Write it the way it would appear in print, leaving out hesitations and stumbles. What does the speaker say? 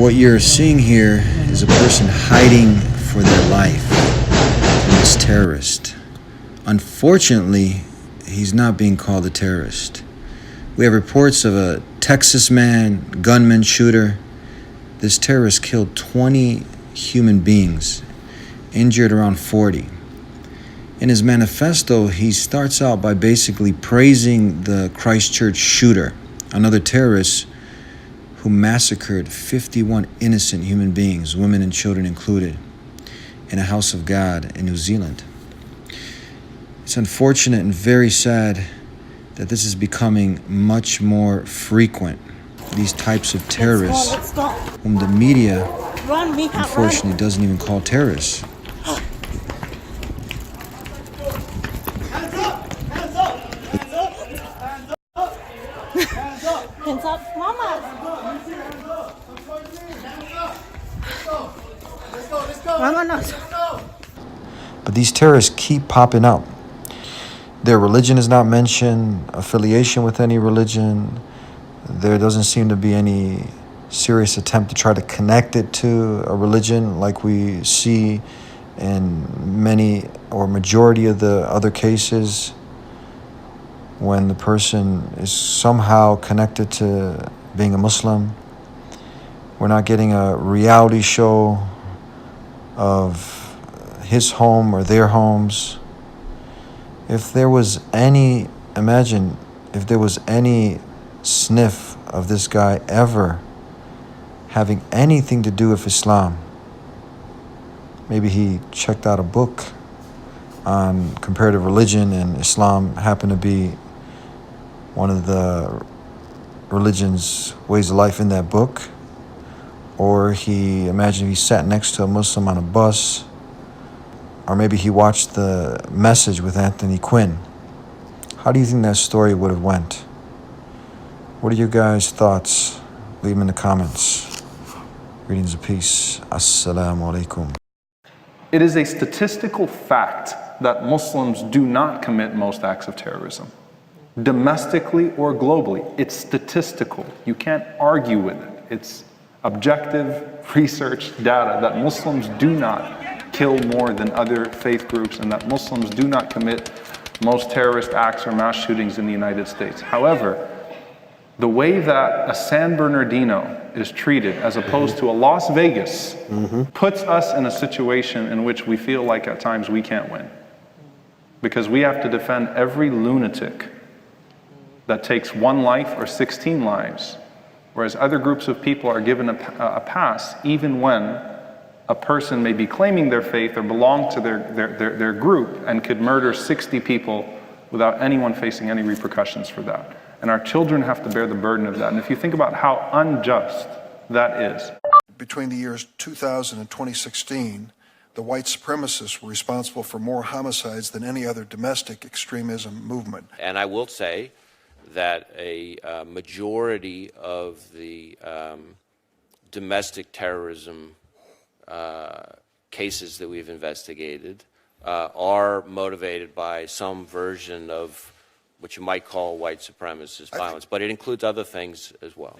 What you're seeing here is a person hiding for their life from this terrorist. Unfortunately, he's not being called a terrorist. We have reports of a Texas man, gunman, shooter. This terrorist killed 20 human beings, injured around 40. In his manifesto, he starts out by basically praising the Christchurch shooter, another terrorist who massacred 51 innocent human beings, women and children included, in a house of God in New Zealand. It's unfortunate and very sad that this is becoming much more frequent. These types of terrorists, whom the media unfortunately doesn't even call terrorists. Hands up, Mama. Vámonos. But these terrorists keep popping up. Their religion is not mentioned, affiliation with any religion. There doesn't seem to be any serious attempt to try to connect it to a religion like we see in many or majority of the other cases when the person is somehow connected to being a Muslim. We're not getting a reality show of his home or their homes. If there was any, imagine if there was any sniff of this guy ever having anything to do with Islam. Maybe he checked out a book on comparative religion and Islam happened to be one of the religion's ways of life in that book. Or imagine he sat next to a Muslim on a bus. Or maybe he watched The Message with Anthony Quinn. How do you think that story would have went? What are your guys' thoughts? Leave them in the comments. Greetings of peace. Assalamu alaikum. It is a statistical fact that Muslims do not commit most acts of terrorism, domestically or globally. It's statistical. You can't argue with it. It's objective research data that Muslims do not kill more than other faith groups and that Muslims do not commit most terrorist acts or mass shootings in the United States. However, the way that a San Bernardino is treated as opposed to a Las Vegas puts us in a situation in which we feel like at times we can't win. Because we have to defend every lunatic that takes one life or 16 lives, whereas other groups of people are given a pass even when a person may be claiming their faith or belong to their group and could murder 60 people without anyone facing any repercussions for that. And our children have to bear the burden of that. And if you think about how unjust that is. Between the years 2000 and 2016, the white supremacists were responsible for more homicides than any other domestic extremism movement. And I will say that a majority of the domestic terrorism cases that we've investigated are motivated by some version of what you might call white supremacist violence, but it includes other things as well.